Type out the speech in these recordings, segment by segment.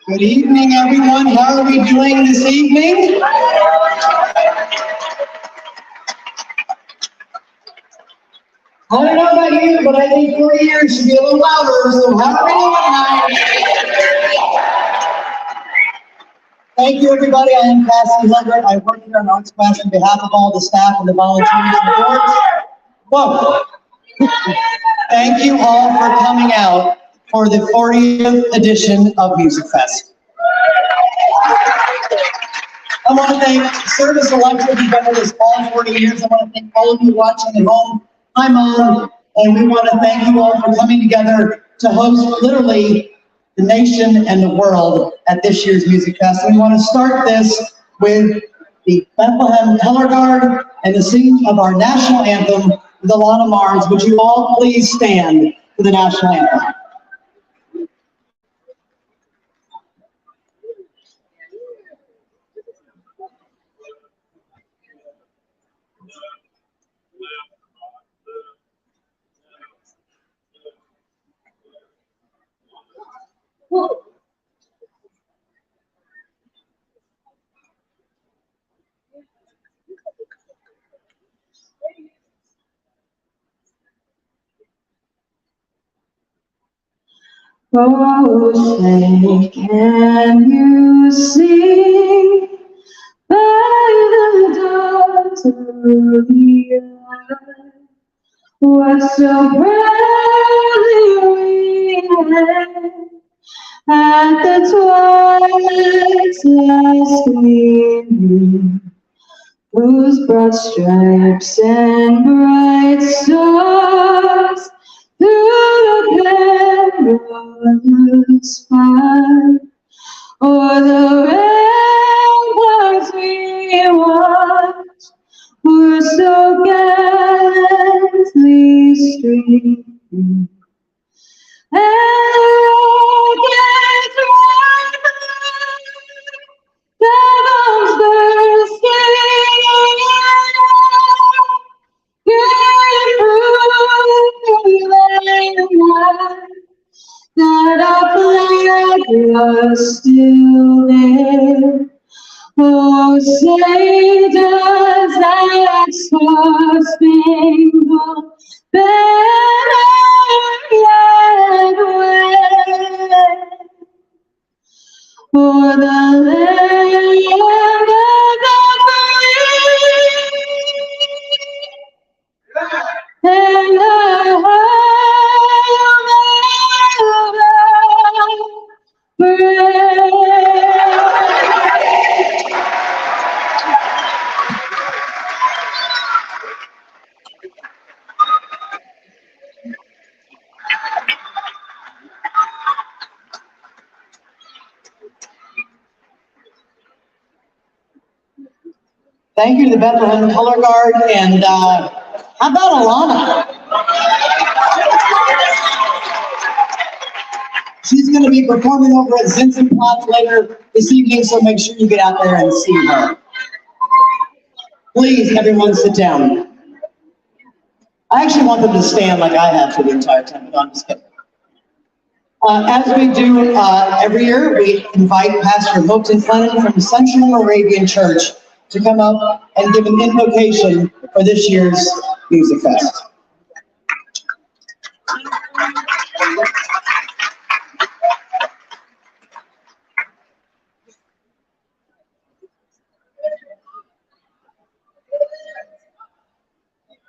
Good evening, everyone. How are we doing this evening? I don't know about you, but I think 4 years should be a little louder, so how are we doing tonight? Thank you, everybody. I am Cassie Hilbert. I work here on Arts Quest on behalf of all the staff and the volunteers and the boards. Whoa. Thank you all for coming out for the 40th edition of Musikfest. I want to thank Service Electric, who's been with us all 40 years. I want to thank all of you watching at home. Hi, Mom. And we want to thank you all for coming together to host literally the nation and the world at this year's Musikfest. And we want to start this with the Bethlehem Color Guard and the singing of our national anthem, the Alana Mars. Would you all please stand for the national anthem? Oh, say, can you see by the dawn's early light what so proudly we led at the twilight's last gleaming, whose broad stripes and bright stars through the perilous fight, o'er the ramparts we watched, were so gallantly streaming, and the rockets rifled, the bombs bursting that our flag was still there. Oh, say does that star-spangled banner yet wave for the land of the free and the home of the brave. Thank you to the Bethlehem Color Guard, and how about Alana? She's going to be performing over at Zinzenplatz later this evening, so make sure you get out there and see her. Please, everyone sit down. I actually want them to stand like I have for the entire time, but I'm just kidding. As we do every year, we invite Pastor Milton Clennon from Central Moravian Church to come up and give an invocation for this year's Musikfest.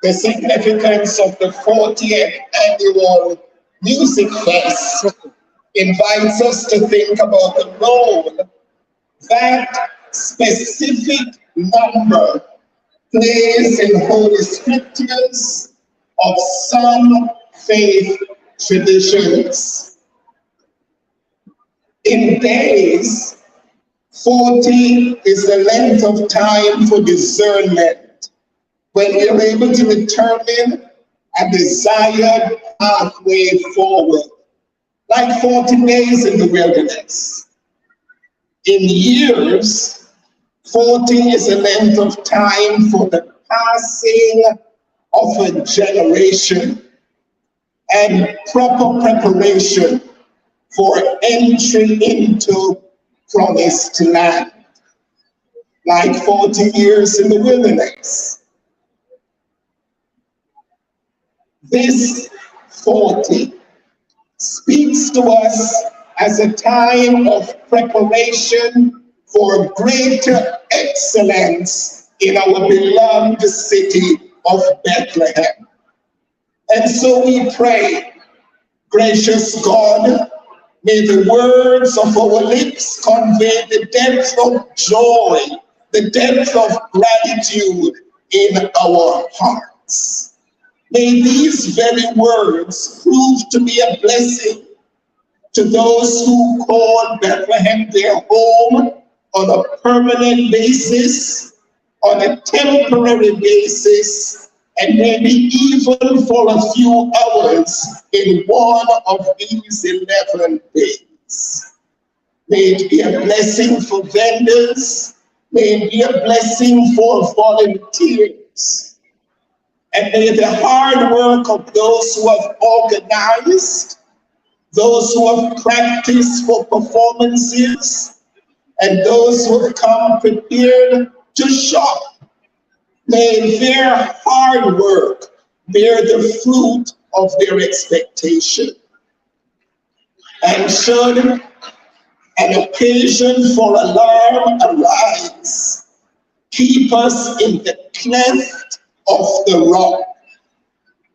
The significance of the 40th annual Musikfest invites us to think about the role that specific number plays in Holy Scriptures of some faith traditions. In days, 40 is the length of time for discernment, when we are able to determine a desired pathway forward, like 40 days in the wilderness. In years, 40 is a length of time for the passing of a generation and proper preparation for entry into promised land, like 40 years in the wilderness. This 40 speaks to us as a time of preparation for greater excellence in our beloved city of Bethlehem. And so we pray, gracious God, may the words of our lips convey the depth of joy, the depth of gratitude in our hearts. May these very words prove to be a blessing to those who call Bethlehem their home on a permanent basis, on a temporary basis, and maybe even for a few hours in one of these 11 days. May it be a blessing for vendors. May it be a blessing for volunteers. And may the hard work of those who have organized, those who have practiced for performances, and those who have come prepared to shop, may their hard work bear the fruit of their expectation. And should an occasion for alarm arise, keep us in the cleft of the rock.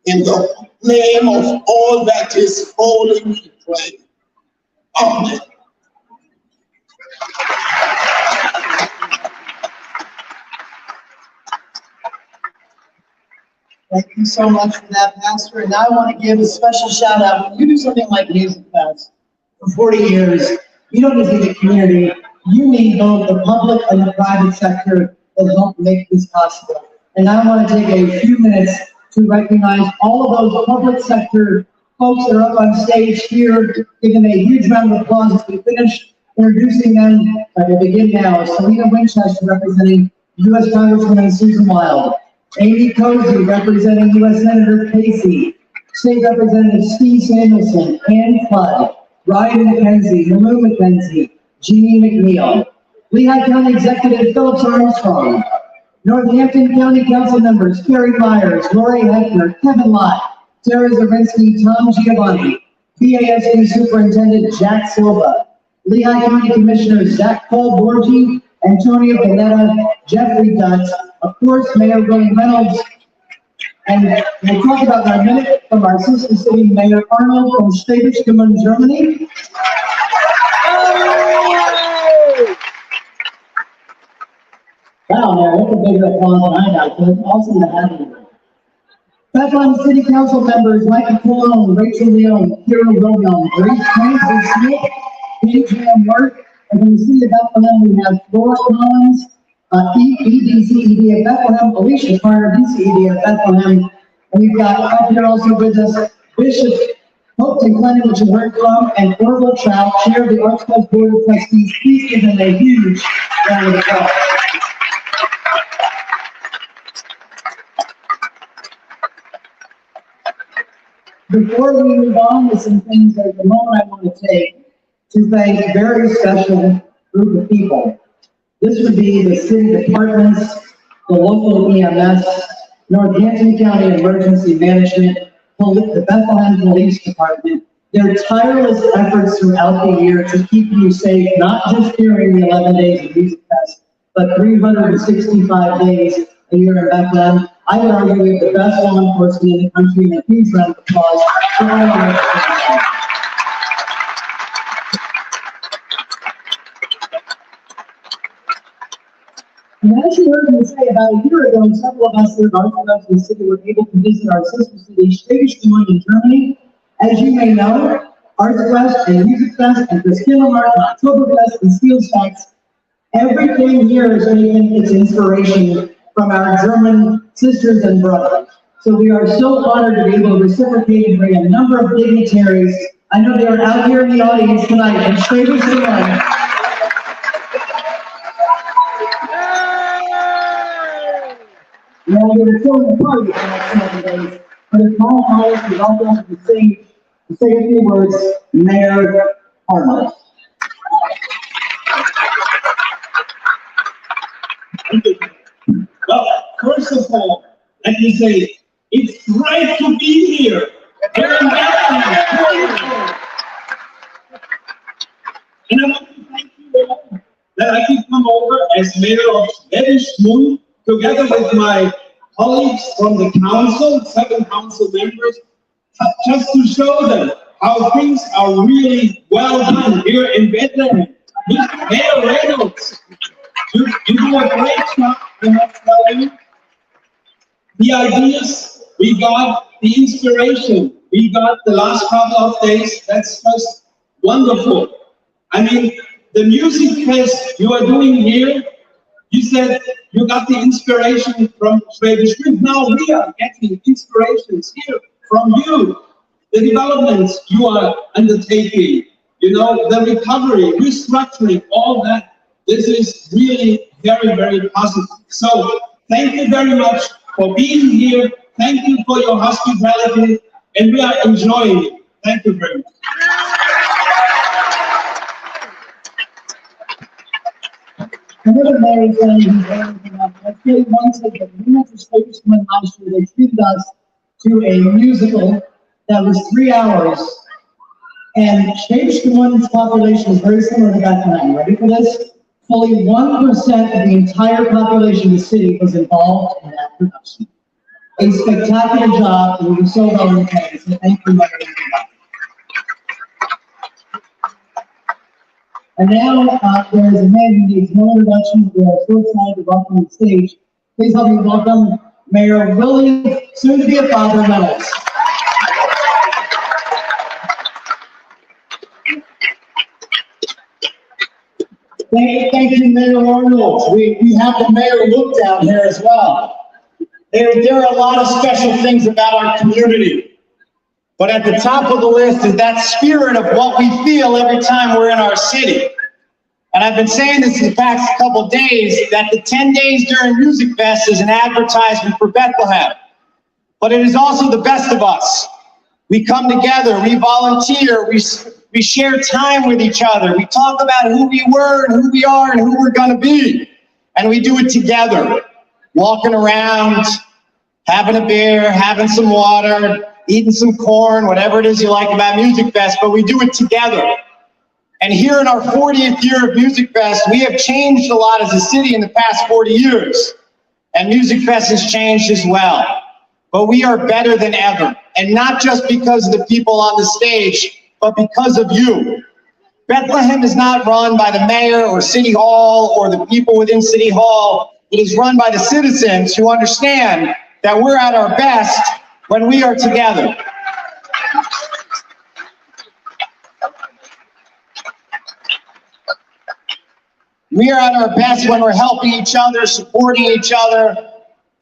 In the name of all that is holy, we pray. Amen. Thank you so much for that, Pastor. And now I want to give a special shout out. When you do something like Musikfest for 40 years, you don't just need the community, you need both the public and the private sector that help make this possible. And I want to take a few minutes to recognize all of those public sector folks that are up on stage here, give them a huge round of applause as we finish introducing them. I will begin now. Selena Winchester representing U.S. Congresswoman Susan Wild. Amy Cozy representing U.S. Senator Casey. State Representative Steve Samuelson, Ann Flood, Ryan McKenzie, Malou McKenzie, Jeannie McNeil. Lehigh County Executive Phillips Armstrong. Northampton County Council members Carrie Myers, Lori Hefner, Kevin Lott, Sarah Zarinsky, Tom Giovanni. BASD Superintendent Jack Silva. Lehigh County Commissioners Zach Paul Borgi, Antonio Panetta, Jeffrey Dutt, of course, Mayor Willie Reynolds, and we'll talk about in a minute from our sister city, Mayor Arnold from Schwäbisch Germany. Wow, Mayor, that's a big applause than I got, so it's awesome to have you. Bethlehem City Council members, Michael Colon, Rachel Leon, Kira Wilhelm, Grace Francis Smith, Adrian Work, and from the city of Bethlehem, we have Laura Collins, EDCED of Bethlehem, Alicia Carter, DCED of Bethlehem, and we've got up here also with us Bishop Hopeton Clinton, which you heard from, and Orville Trout, Chair of the Archbishop's Board of Trustees. Please give them a huge round of applause. Before we move on with some things, there's a moment I want to take to thank a very special group of people. This would be the city departments, the local EMS, Northampton County Emergency Management, the Bethlehem Police Department, their tireless efforts throughout the year to keep you safe, not just during the 11 days of Musikfest, but 365 days a year in Bethlehem. I would argue we have the best law enforcement in the country, and a huge round of applause for all of us. And as you heard me say about a year ago, several of us here at Archbishop City were able to visit our sister city, Schwäbisch in Germany. As you may know, Artsfest and Musikfest and Christkindlmarkt and Oktoberfest and Spielfest, everything here is taking its inspiration from our German sisters and brothers. So we are so honored to be able to reciprocate and bring a number of dignitaries. I know they are out here in the audience tonight in Schwäbisch. Well, we're still in the party for the next 7 days, but it's my honor to welcome to say a few words, Mayor Arnold. first of all, let me say, it's great to be here. Here in Bethlehem. And I want to thank you all that I can come over as mayor of Schwäbisch together with my colleagues from the council, 7 council members, just to show them how things are really well done here in Bethlehem. Mayor Reynolds, you do a great job, I must tell you. The ideas, we got the inspiration, we got the last couple of days, that's just wonderful. I mean, the Musikfest you are doing here, you said you got the inspiration from Schwäbisch Gmünd. Now we are getting inspirations here from you. The developments you are undertaking, you know, the recovery, restructuring, all that. This is really very, very positive. So thank you very much for being here. Thank you for your hospitality, and we are enjoying it. Thank you very much. Another Mary saying who's everything up. I feel once again, we went to Schwäbisch Gmünd last year, they treated us to a musical that was 3 hours. And Schwäbisch Gmünd's population is very similar to Bethlehem. Ready for this? Fully 1% of the entire population of the city was involved in that production. A spectacular job, and we were so well entertained. So thank you, Mary. And now there is a man who needs no introduction. We are so excited to welcome on the stage. Please help me welcome Mayor Willie, soon to be a father, Reynolds. Thank you, Mayor Arnold. We have the mayor look down here as well. There are a lot of special things about our community. But at the top of the list is that spirit of what we feel every time we're in our city. And I've been saying this the past couple of days, that the 10 days during Musikfest is an advertisement for Bethlehem. But it is also the best of us. We come together, we volunteer, we share time with each other. We talk about who we were and who we are and who we're gonna be. And we do it together, walking around, having a beer, having some water, eating some corn, whatever it is you like about Musikfest, but we do it together. And here in our 40th year of Musikfest, we have changed a lot as a city in the past 40 years. And Musikfest has changed as well. But we are better than ever. And not just because of the people on the stage, but because of you. Bethlehem is not run by the mayor or City Hall or the people within City Hall. It is run by the citizens who understand that we're at our best when we are together. We are at our best when we're helping each other, supporting each other,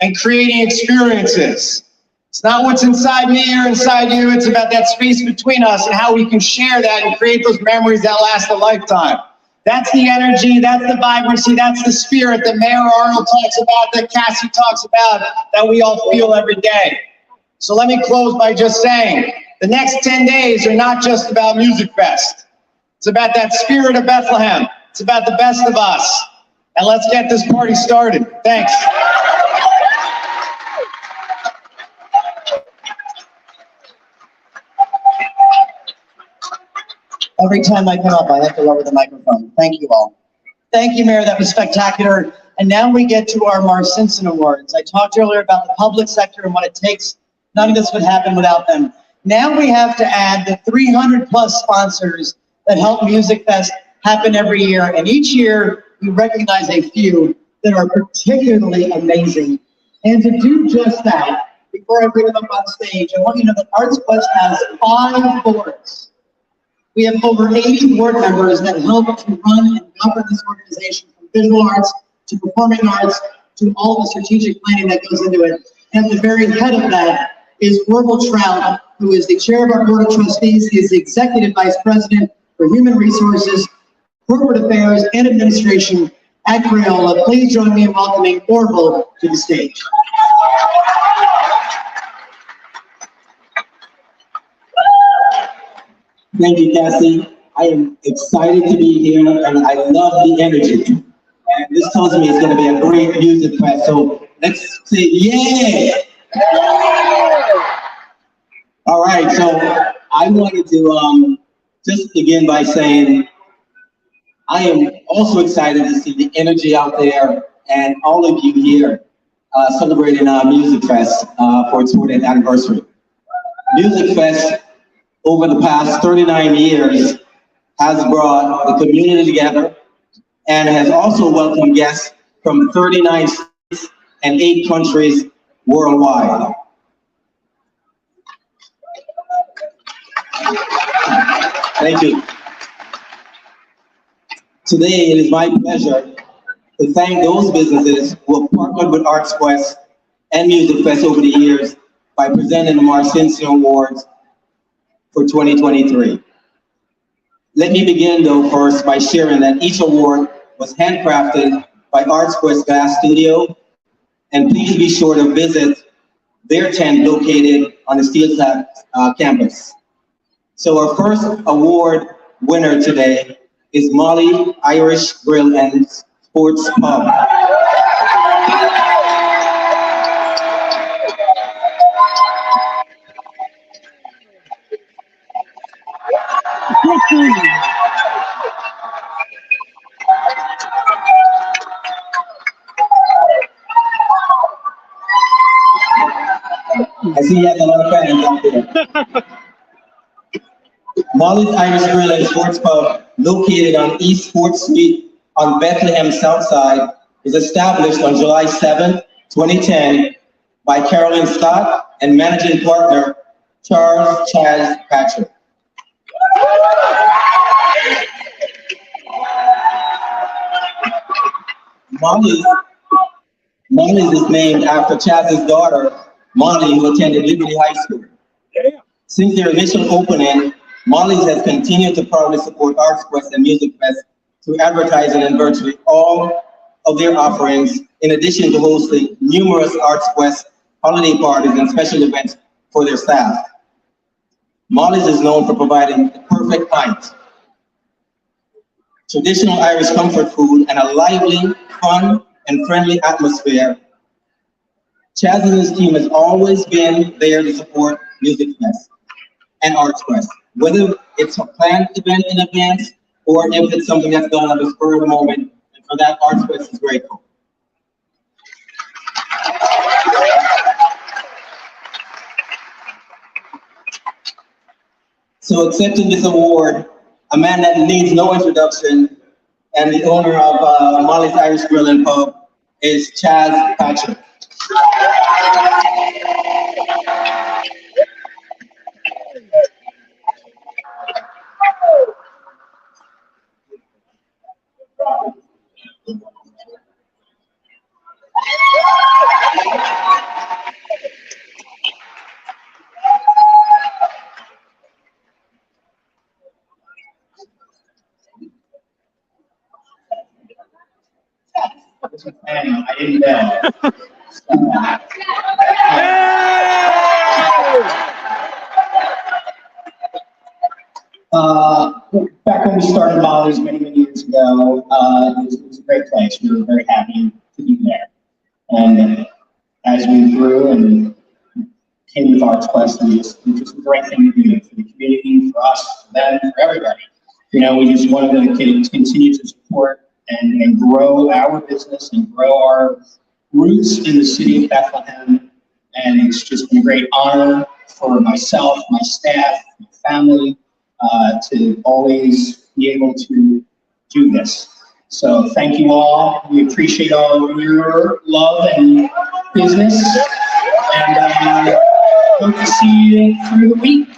and creating experiences. It's not what's inside me or inside you, it's about that space between us and how we can share that and create those memories that last a lifetime. That's the energy, that's the vibrancy, that's the spirit that Mayor Arnold talks about, that Cassie talks about, that we all feel every day. So let me close by just saying, the next 10 days are not just about Musikfest. It's about that spirit of Bethlehem. It's about the best of us. And let's get this party started. Thanks. Every time I come up, I have to lower the microphone. Thank you all. Thank you, Mayor. That was spectacular. And now we get to our Mars Simpson Awards. I talked earlier about the public sector and what it takes. None of this would happen without them. Now we have to add the 300 plus sponsors that help Musikfest happen every year. And each year we recognize a few that are particularly amazing. And to do just that, before I bring them up on stage, I want you to know that Arts Quest has 5 boards. We have over 80 board members that help to run and govern this organization, from visual arts to performing arts to all the strategic planning that goes into it. And at the very head of that is Orville Trout, who is the chair of our board of trustees. He is the executive vice president for human resources, corporate affairs, and administration at Crayola. Please join me in welcoming Orville to the stage. Thank you, Cassie. I am excited to be here, and I love the energy. And this tells me it's going to be a great music fest. So Let's say yeah. All right, so I wanted to just begin by saying I am also excited to see the energy out there and all of you here celebrating our Musikfest for its 40th anniversary. Musikfest over the past 39 years has brought the community together and has also welcomed guests from 39 states and 8 countries worldwide. Thank you. Today, it is my pleasure to thank those businesses who have partnered with ArtsQuest and Musikfest over the years by presenting the Marcincio Awards for 2023. Let me begin though first by sharing that each award was handcrafted by ArtsQuest Glass Studio, and please be sure to visit their tent located on the Steel campus. So our first award winner today is Molly Irish Grill and Sports Pub. I see you have a lot of fans out there. Molly's Irish Grill and Sports Pub, located on East 4th Street on Bethlehem South Side, was established on July 7, 2010 by Carolyn Scott and managing partner Charles Chaz Patrick. Molly's is named after Chaz's daughter, Molly, who attended Liberty High School. Since their initial opening, Molly's has continued to proudly support ArtsQuest and Musikfest through advertising in virtually all of their offerings, in addition to hosting numerous ArtsQuest holiday parties and special events for their staff. Molly's is known for providing the perfect pint, traditional Irish comfort food, and a lively, fun, and friendly atmosphere. Chaz and his team has always been there to support Musikfest and ArtsQuest, whether it's a planned event in advance or if it's something that's done on the spur of the moment. And for that, ArtsQuest is grateful. So accepting this award, a man that needs no introduction and the owner of Molly's Irish Grill and Pub is Chaz Patrick. I didn't know. Back when we started Molly's many years ago, it was a great place. We were very happy to be there. And as we grew and came with ArtsQuest, it was just a great thing to do for the community, for us, for them, for everybody. You know, we just wanted to continue to support and grow our business and grow our roots in the city of Bethlehem. And it's just been a great honor for myself, my staff, my family, to always be able to do this. So thank you all. We appreciate all of your love and business. And hope to see you through the week.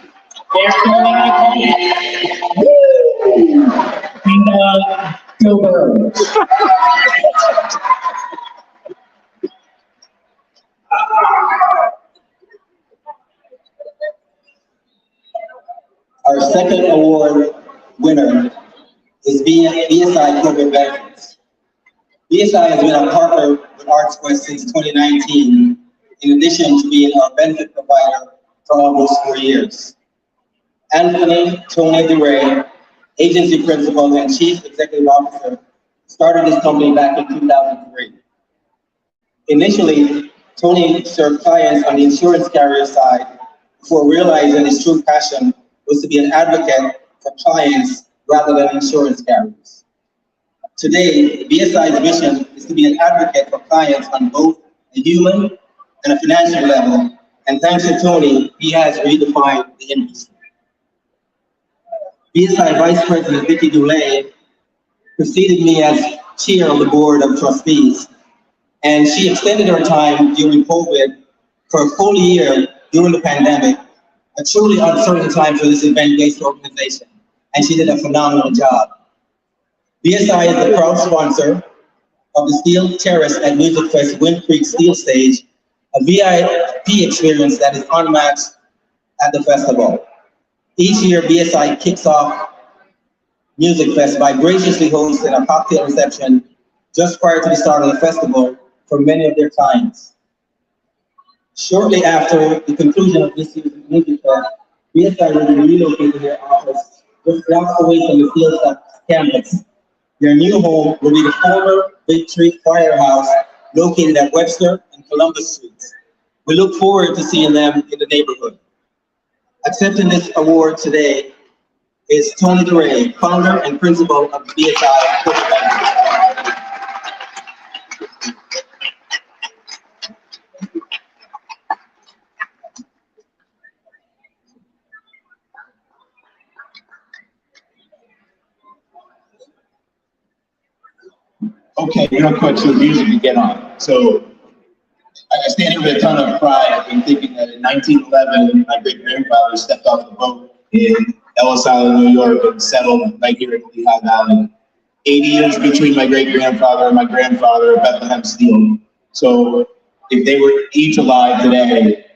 And go Birds. Our second award winner is BSI Corporate Benefits. BSI has been a partner with ArtsQuest since 2019, in addition to being our benefit provider for almost 4 years. Anthony Tony DeRay, agency principal and chief executive officer, started this company back in 2003. Initially, Tony served clients on the insurance carrier side before realizing his true passion was to be an advocate for clients rather than insurance carriers. Today, BSI's mission is to be an advocate for clients on both a human and a financial level, and thanks to Tony, he has redefined the industry. BSI Vice President Vicky Dulé preceded me as chair of the board of trustees, and she extended her time during COVID for a full year during the pandemic, a truly uncertain time for this event-based organization, and she did a phenomenal job. BSI is the proud sponsor of the Steel Terrace at Musikfest Wind Creek Steel Stage, a VIP experience that is unmatched at the festival. Each year, BSI kicks off Musikfest by graciously hosting a cocktail reception just prior to the start of the festival for many of their clients. Shortly after the conclusion of this year's Musikfest, BSI will be relocating their office just blocks away from the Steel campus. Their new home will be the former Victory Firehouse located at Webster and Columbus Streets. We look forward to seeing them in the neighborhood. Accepting this award today is Tony DeRay, founder and principal of BSI Corporate Bank. Okay, real quick, so the music to get on. So I stand here with a ton of pride in thinking that in 1911, my great grandfather stepped off the boat in Ellis Island, New York, and settled right here in Lehigh Valley. 80 years between my great grandfather and my grandfather at Bethlehem Steel. So if they were each alive today,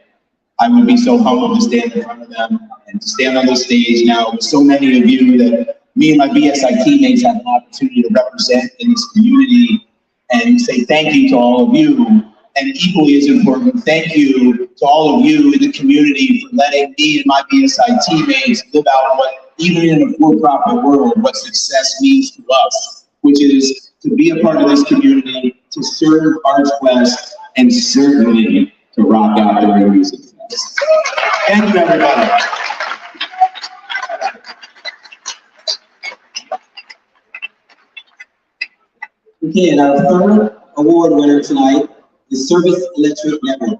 I would be so humbled to stand in front of them and to stand on this stage now with so many of you that me and my BSI teammates have an opportunity to represent in this community and say thank you to all of you. And equally as important, thank you to all of you in the community for letting me and my BSI teammates live out what, even in a for-profit world, what success means to us, which is to be a part of this community, to serve ArtsQuest, and certainly to rock out during Music Fest. Thank you, everybody. Okay, and our third award winner tonight is Service Electric Network.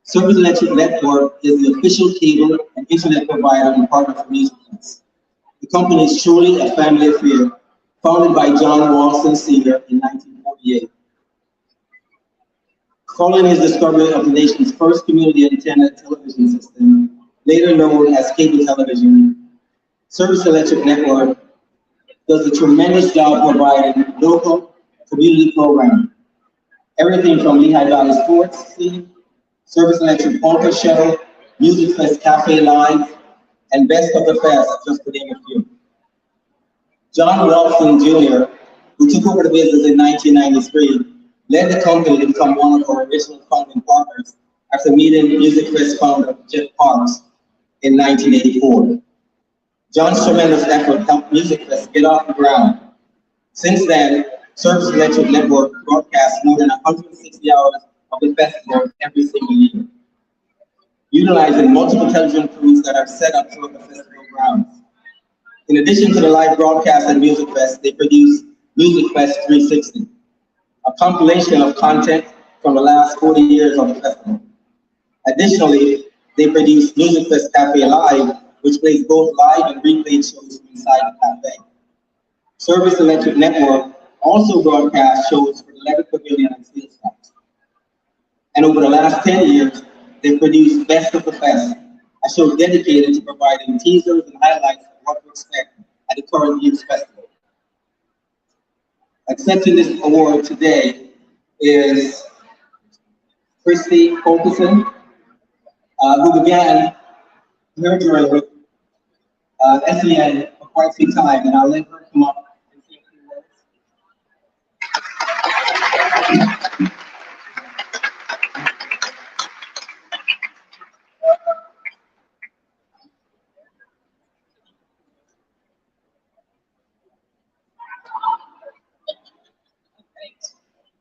Service Electric Network is the official cable and internet provider and partner for Musikfest. The company is truly a family affair, founded by John Walston Sr. in 1948. Following his discovery of the nation's first community antenna television system, later known as cable television, Service Electric Network does a tremendous job providing local community programming. Everything from Lehigh Valley Sports Scene, Service Electric Polka Show, Musikfest Cafe Live, and Best of the Fest, just to name a few. John Walston Jr., who took over the business in 1993, led the company to become one of our original founding partners after meeting Musikfest founder Jeff Parks in 1984. John's tremendous effort helped Musikfest get off the ground. Since then, Service Electric Network broadcasts more than 160 hours of the festival every single year, utilizing multiple television crews that are set up throughout the festival grounds. In addition to the live broadcast at Musikfest, they produce Musikfest 360, a compilation of content from the last 40 years of the festival. Additionally, they produce Musikfest Cafe Live, which plays both live and replay shows from inside the cafe. Service Electric Network also broadcasts shows for the Levitt Pavilion and Steel Stacks. And over the last 10 years, they've produced Best of the Fest, a show dedicated to providing teasers and highlights of what to expect at the current year's festival. Accepting this award today is Christy Fulkerson, who began her journey with SEN for quite some time, and I'll let her come up and say a few words.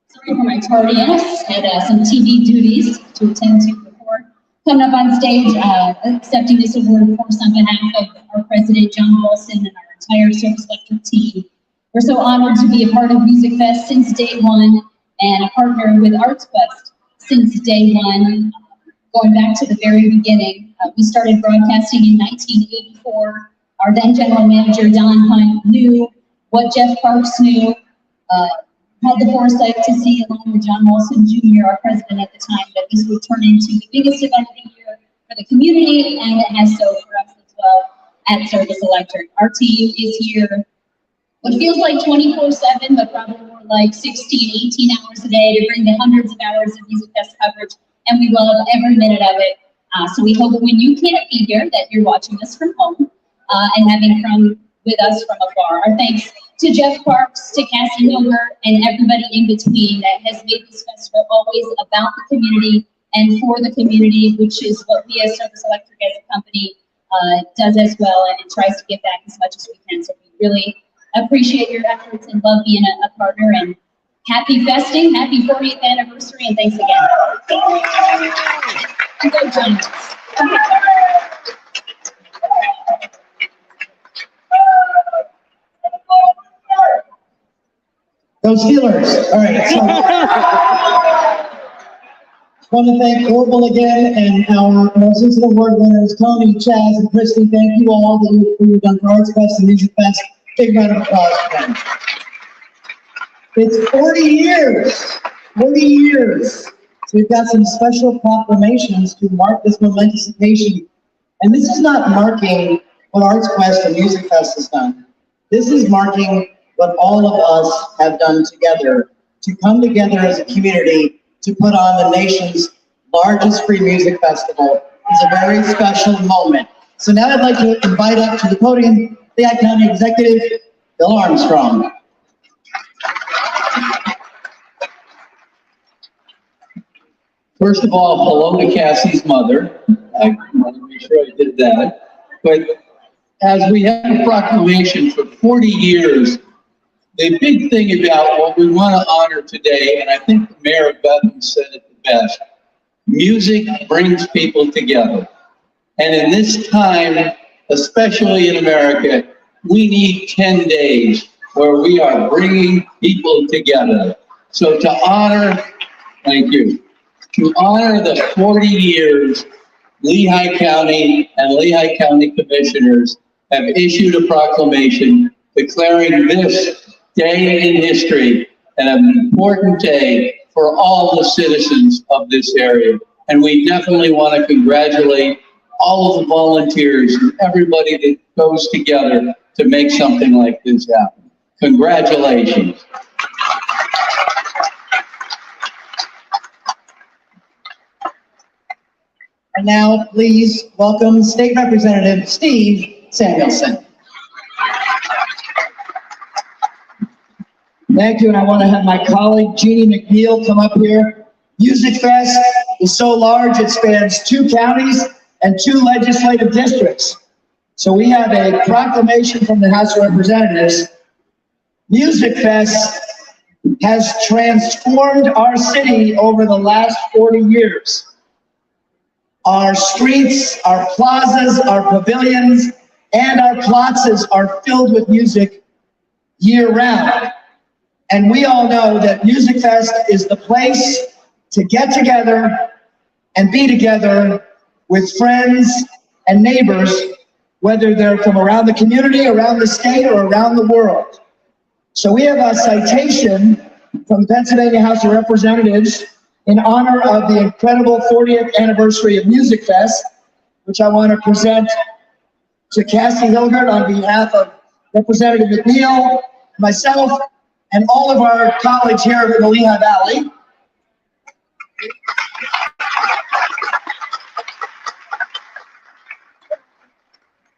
So for my tardiness. Had some TV duties to attend to before coming up on stage, accepting this award, of course, on behalf of our president, John Wilson, and our entire Service Electric team. We're so honored to be a part of Musikfest since day one and a partner with ArtsQuest since day one, going back to the very beginning. We started broadcasting in 1984. Our then general manager, Don Hunt, knew what Jeff Parks knew, had the foresight to see, along with John Wilson Jr., our president at the time, that this would turn into the biggest event of the year for the community, and it has so for us as well at Service Electric. Our team is here what feels like 24/7, but probably more like 16, 18 hours a day to bring the hundreds of hours of Musikfest coverage, and we love every minute of it. So we hope when you can't be here that you're watching us from home and having come with us from afar. Our thanks to Jeff Parks, to Cassie Hilger, and everybody in between that has made this festival always about the community and for the community, which is what we as Service Electric as a company does as well, and it tries to give back as much as we can. So we really appreciate your efforts and love being a partner, and happy festing, happy 40th anniversary, and thanks again. And go Giants. Go Steelers. All right. So, I want to thank Orville again and our Sensitive Award winners, Tony, Chaz, and Christy. Thank you all for you've done for ArtsFest and Musikfest. Big round of applause for them. It's 40 years. 40 years. So we've got some special proclamations to mark this momentous occasion. And this is not marking what ArtsQuest and Musikfest has done. This is marking what all of us have done together to come together as a community to put on the nation's largest free music festival. It's a very special moment. So now I'd like to invite up to the podium Lehigh County Executive Bill Armstrong. First of all, hello to Cassie's mother. I want to make sure I did that. But as we have a proclamation for 40 years, the big thing about what we want to honor today, and I think the Mayor of Bethlehem said it the best, music brings people together. And in this time, especially in America, we need 10 days where we are bringing people together. So to honor, thank you, to honor the 40 years, Lehigh County and Lehigh County Commissioners have issued a proclamation declaring this day in history and an important day for all the citizens of this area. And we definitely want to congratulate all of the volunteers and everybody that goes together to make something like this happen. Congratulations. And now, please welcome State Representative Steve Samuelson. Thank you, and I want to have my colleague Jeannie McNeil come up here. Musikfest is so large, it spans 2 counties and 2 legislative districts. So we have a proclamation from the House of Representatives. Musikfest has transformed our city over the last 40 years. Our streets, our plazas, our pavilions, and our plazas are filled with music year-round. And we all know that Musikfest is the place to get together and be together with friends and neighbors, whether they're from around the community, around the state, or around the world. So we have a citation from the Pennsylvania House of Representatives in honor of the incredible 40th anniversary of Musikfest, which I want to present to Cassie Hilgert on behalf of Representative McNeil, myself, and all of our colleagues here in the Lehigh Valley.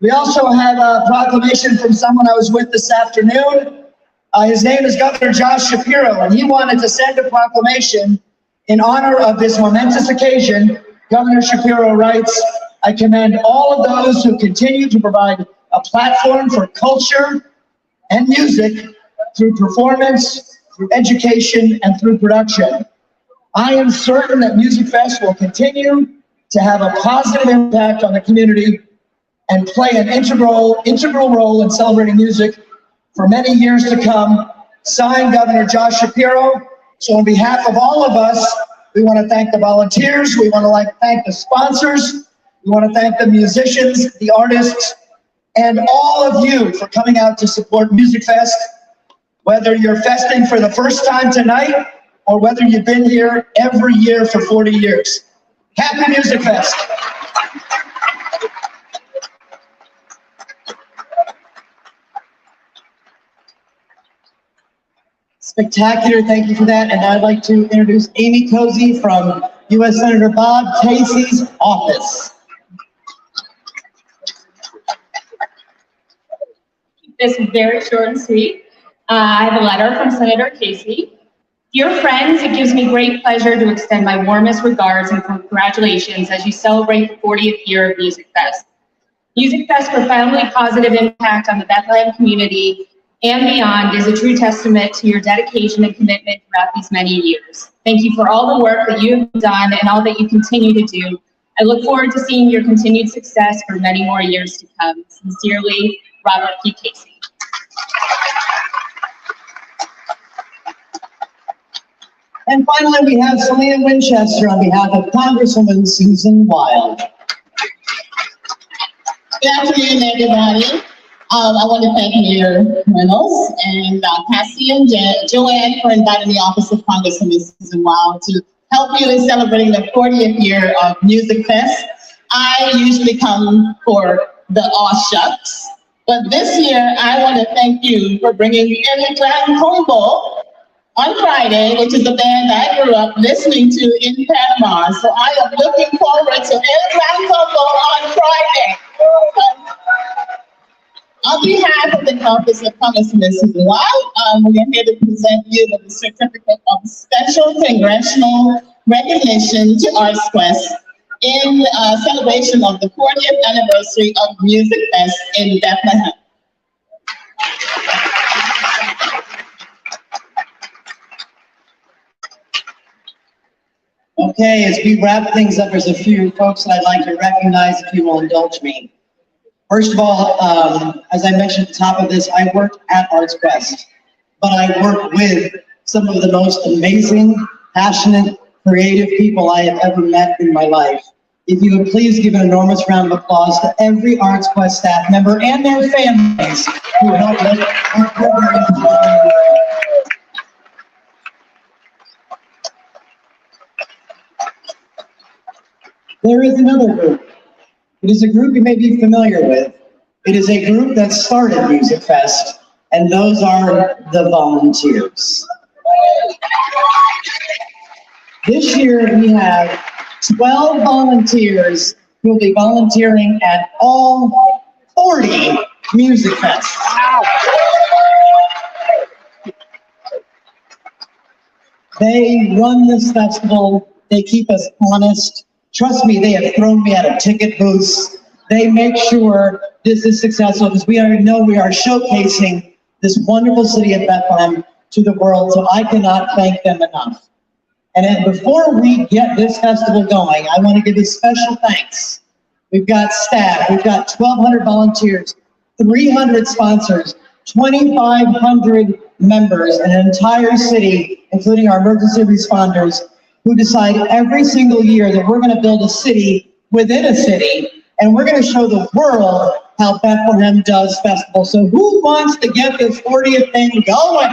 We also have a proclamation from someone I was with this afternoon. His name is Governor Josh Shapiro, and he wanted to send a proclamation in honor of this momentous occasion. Governor Shapiro writes, "I commend all of those who continue to provide a platform for culture and music through performance, through education, and through production. I am certain that Musikfest will continue to have a positive impact on the community and play an integral role in celebrating music for many years to come. Signed, Governor Josh Shapiro. So on behalf of all of us, we want to thank the volunteers, we want to thank the sponsors, we want to thank the musicians, the artists, and all of you for coming out to support Musikfest. Whether you're festing for the first time tonight, or whether you've been here every year for 40 years. Happy Musikfest. Spectacular, thank you for that. And I'd like to introduce Amy Cozy from U.S. Senator Bob Casey's office. This is very short and sweet. I have a letter from Senator Casey. Dear friends, it gives me great pleasure to extend my warmest regards and congratulations as you celebrate the 40th year of Musikfest. Musikfest's profoundly positive impact on the Bethlehem community and beyond is a true testament to your dedication and commitment throughout these many years. Thank you for all the work that you have done and all that you continue to do. I look forward to seeing your continued success for many more years to come. Sincerely, Robert P. Casey. And finally, we have Selena Winchester on behalf of Congresswoman Susan Wild. Good afternoon, everybody. I want to thank Mayor Reynolds and Cassie and Joanne for inviting the office of Congresswoman Susan Wild to help you in celebrating the 40th year of Musikfest. I usually come for the aw shucks, but this year I want to thank you for bringing in the Grand Combo on Friday, which is a band I grew up listening to in Panama. So I am looking forward to El Grand Combo on Friday. On behalf of the Office of Congresswoman Susan Wild, we are here to present you with the certificate of special congressional recognition to ArtsQuest in celebration of the 40th anniversary of Musikfest in Bethlehem. Okay, as we wrap things up, there's a few folks that I'd like to recognize, if you will indulge me. First of all, as I mentioned at the top of this, I work at ArtsQuest, but I work with some of the most amazing, passionate, creative people I have ever met in my life. If you would please give an enormous round of applause to every ArtsQuest staff member and their families who help make our program possible. There is another group. It is a group you may be familiar with. It is a group that started Musikfest, and those are the volunteers. This year we have 12 volunteers who will be volunteering at all 40 Musikfests. They run this festival. They keep us honest. Trust me, they have thrown me out of ticket booths. They make sure this is successful because we already know we are showcasing this wonderful city of Bethlehem to the world, so I cannot thank them enough. And then before we get this festival going, I want to give a special thanks. We've got staff, we've got 1,200 volunteers, 300 sponsors, 2,500 members, and an entire city, including our emergency responders, who decide every single year that we're going to build a city within a city, and we're going to show the world how Bethlehem does festival. So who wants to get this 40th thing going?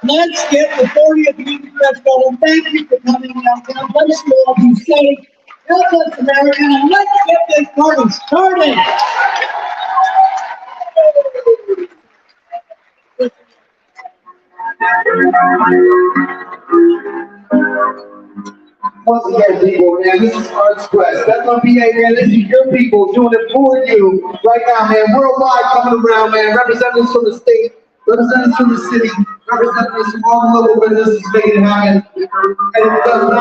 Let's get the 40th Musikfest going. Thank you for coming downtown. Let's all be safe. God bless America, and let's get this party started. Once again, people, man, this is ArtsQuest. That's my PA, man. This is your people doing it for you right now, man. Worldwide coming around, man. Representatives from the state, representatives from the city, representatives from all the local businesses making it happen. And it does not